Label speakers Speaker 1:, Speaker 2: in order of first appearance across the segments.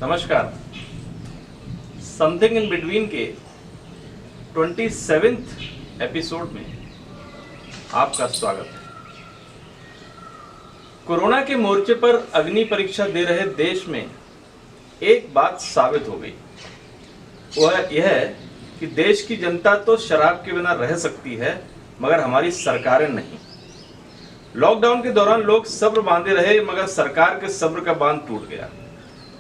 Speaker 1: नमस्कार। Something in between के 27th episode में आपका स्वागत है। कोरोना के मोर्चे पर अग्नि परीक्षा दे रहे देश में एक बात साबित हो गई, वह यह है कि देश की जनता तो शराब के बिना रह सकती है, मगर हमारी सरकारें नहीं। लॉकडाउन के दौरान लोग सब्र बांधे रहे, मगर सरकार के सब्र का बांध टूट गया।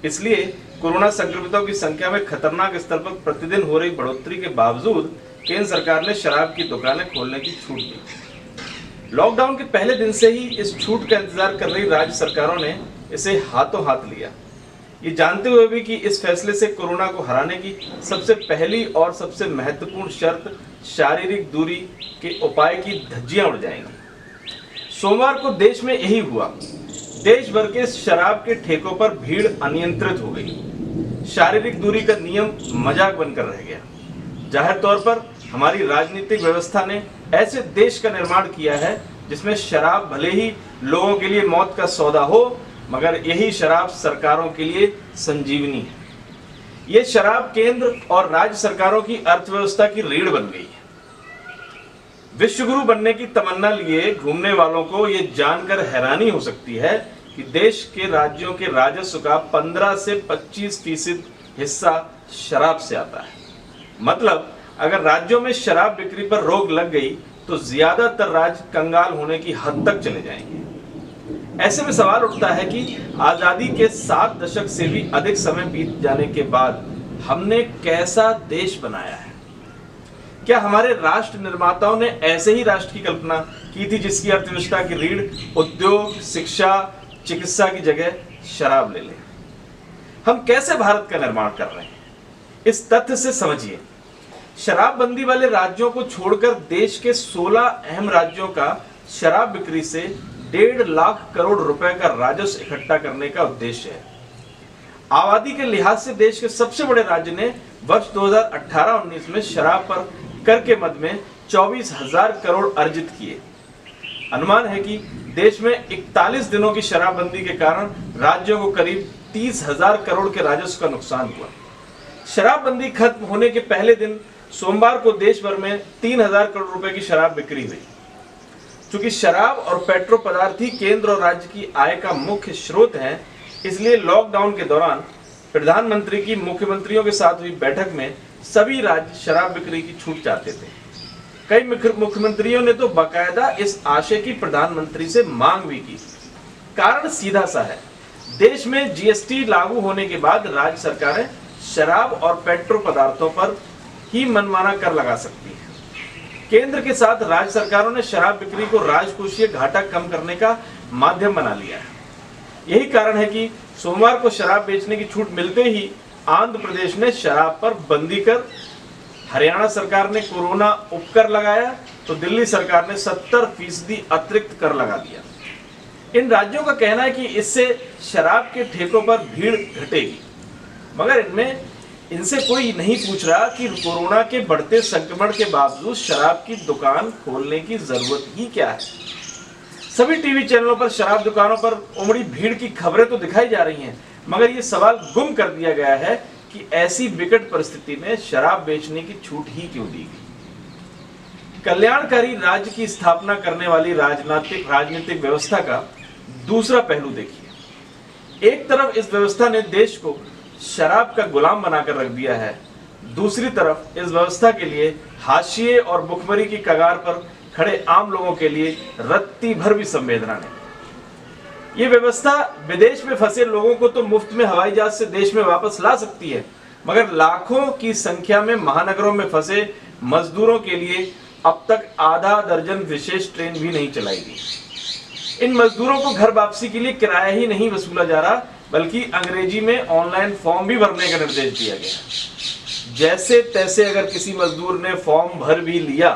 Speaker 1: इसलिए कोरोना संक्रमितों की संख्या में खतरनाक स्तर पर प्रतिदिन हो रही बढ़ोतरी के बावजूद केंद्र सरकार ने शराब की दुकानें खोलने की छूट दी। लॉकडाउन के पहले दिन से ही इस छूट का इंतजार कर रही राज्य सरकारों ने इसे हाथों हाथ लिया, ये जानते हुए भी कि इस फैसले से कोरोना को हराने की सबसे पहली और सबसे महत्वपूर्ण शर्त शारीरिक दूरी के उपाय की धज्जियां उड़ जाएंगी। सोमवार को देश में यही हुआ। देश भर के शराब के ठेकों पर भीड़ अनियंत्रित हो गई। शारीरिक दूरी का नियम मजाक बनकर रह गया। जाहिर तौर पर हमारी राजनीतिक व्यवस्था ने ऐसे देश का निर्माण किया है जिसमें शराब भले ही लोगों के लिए मौत का सौदा हो, मगर यही शराब सरकारों के लिए संजीवनी है। ये शराब केंद्र और राज्य सरकारों की अर्थव्यवस्था की रीढ़ बन गई है। विश्वगुरु बनने की तमन्ना लिए घूमने वालों को ये जानकर हैरानी हो सकती है कि देश के राज्यों के राजस्व का 15 से 25% हिस्सा शराब से आता है। मतलब अगर राज्यों में शराब बिक्री पर रोक लग गई तो ज्यादातर राज्य कंगाल होने की हद तक चले जाएंगे। ऐसे में सवाल उठता है कि आजादी के 7 दशक से भी अधिक समय बीत जाने के बाद हमने कैसा देश बनाया है? क्या हमारे राष्ट्र निर्माताओं ने ऐसे ही राष्ट्र की कल्पना की थी जिसकी अर्थव्यवस्था की रीढ़ उद्योग, शिक्षा, चिकित्सा की जगह शराब ले ले? हम कैसे भारत का निर्माण कर रहे हैं, इस तथ्य से समझिए। शराबबंदी वाले राज्यों को छोड़कर देश के 16 अहम राज्यों का शराब बिक्री से 1.5 लाख करोड़ रुपए का राजस्व इकट्ठा करने का उद्देश्य है। आबादी के लिहाज से देश के सबसे बड़े राज्य ने वर्ष 2018-19 में शराब पर कर के मद में 24,000 करोड़ अर्जित किए। अनुमान है कि देश में 41 दिनों की शराबबंदी के कारण राज्यों को करीब 30,000 करोड़ के राजस्व का नुकसान हुआ। शराबबंदी खत्म होने के पहले दिन सोमवार को देश भर में 3,000 करोड़ रुपए की शराब बिक्री हुई। चूंकि शराब और पेट्रो पदार्थ ही केंद्र और राज्य की आय का मुख्य स्रोत है, इसलिए लॉकडाउन के दौरान प्रधानमंत्री की मुख्यमंत्रियों के साथ हुई बैठक में सभी राज्य शराब बिक्री की छूट चाहते थे। कई मुख्यमंत्रियों ने तो बाकायदा इस आशय की प्रधानमंत्री से मांग भी की। कारण सीधा सा है, देश में जीएसटी लागू होने के बाद राज्य सरकारें शराब और पेट्रो पदार्थों पर ही मनमाना कर लगा सकती है। केंद्र के साथ राज्य सरकारों ने शराब बिक्री को राजकोषीय घाटा कम करने का माध्यम बना लिया है। यही कारण है कि सोमवार को शराब बेचने की छूट मिलते ही आंध्र प्रदेश ने शराब पर बंदी कर, हरियाणा सरकार ने कोरोना उपकर लगाया, तो दिल्ली सरकार ने 70% अतिरिक्त कर लगा दिया। इन राज्यों का कहना है कि इससे शराब के ठेकों पर भीड़ घटेगी, मगर इनसे कोई नहीं पूछ रहा कि कोरोना के बढ़ते संक्रमण के बावजूद शराब की दुकान खोलने की जरूरत ही क्या है। सभी टीवी चैनलों पर शराब दुकानों पर उमड़ी भीड़ की खबरें तो दिखाई जा रही हैं, मगर ये सवाल गुम कर दिया गया है कि ऐसी विकट परिस्थिति में शराब बेचने की छूट ही क्यों दी गई। कल्याणकारी राज्य की स्थापना करने वाली राजनीतिक व्यवस्था का दूसरा पहलू देखिए। एक तरफ इस व्यवस्था ने देश को शराब का गुलाम बनाकर रख दिया है, दूसरी तरफ इस व्यवस्था के लिए हाशिए और भुखमरी की कगार पर खड़े आम लोगों के लिए रत्ती भर भी संवेदना नहीं। ये व्यवस्था विदेश में फंसे लोगों को तो मुफ्त में हवाई जहाज से देश में वापस ला सकती है, मगर लाखों की संख्या में महानगरों में फंसे मजदूरों के लिए अब तक आधा दर्जन विशेष ट्रेन भी नहीं चलाई गई। इन मजदूरों को घर वापसी के लिए किराया ही नहीं वसूला जा रहा, बल्कि अंग्रेजी में ऑनलाइन फॉर्म भी भरने का निर्देश दिया गया। जैसे तैसे अगर किसी मजदूर ने फॉर्म भर भी लिया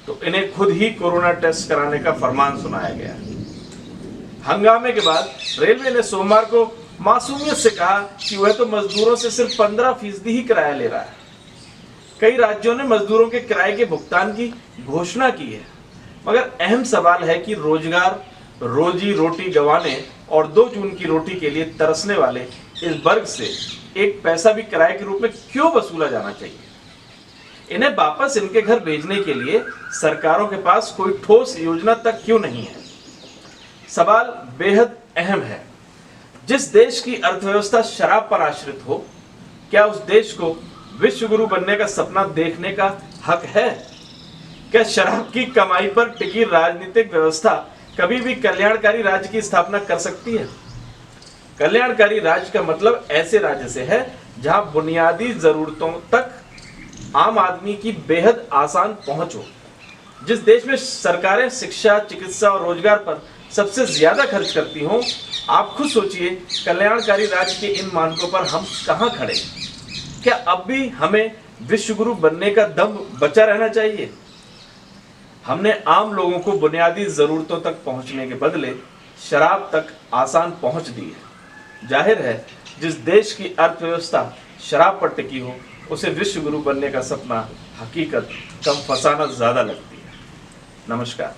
Speaker 1: तो इन्हें खुद ही कोरोना टेस्ट कराने का फरमान सुनाया गया। हंगामे के बाद रेलवे ने सोमवार को मासूमियत से कहा कि वह तो मजदूरों से सिर्फ 15% ही किराया ले रहा है। कई राज्यों ने मजदूरों के किराए के भुगतान की घोषणा की है, मगर अहम सवाल है कि रोजगार, रोजी रोटी गंवाने और 2 जून की रोटी के लिए तरसने वाले इस वर्ग से एक पैसा भी किराए के रूप में क्यों वसूला जाना चाहिए? इन्हें वापस इनके घर भेजने के लिए सरकारों के पास कोई ठोस योजना तक क्यों नहीं है? सवाल बेहद अहम है। जिस देश की अर्थव्यवस्था शराब पर आश्रित हो, क्या उस देश को विश्व गुरु बनने का सपना देखने का हक है? क्या शराब की कमाई पर टिकी राजनीतिक व्यवस्था कभी भी कल्याणकारी राज्य की स्थापना कर सकती है? कल्याणकारी राज्य का मतलब ऐसे राज्य से है जहां बुनियादी जरूरतों तक आम आदमी की बेहद आसान पहुंच हो। जिस देश में सरकारें शिक्षा, चिकित्सा और रोजगार पर सबसे ज्यादा खर्च करती हों, आप खुद सोचिए कल्याणकारी राज्य के इन मानकों पर हम कहां खड़े? क्या अब भी हमें विश्व गुरु बनने का दम बचा रहना चाहिए? हमने आम लोगों को बुनियादी जरूरतों तक पहुंचने के बदले शराब तक आसान पहुंच दी है। जाहिर है जिस देश की अर्थव्यवस्था शराब पर टिकी हो, उसे विश्व गुरु बनने का सपना हकीकत कम फसाना ज्यादा लगती है। नमस्कार।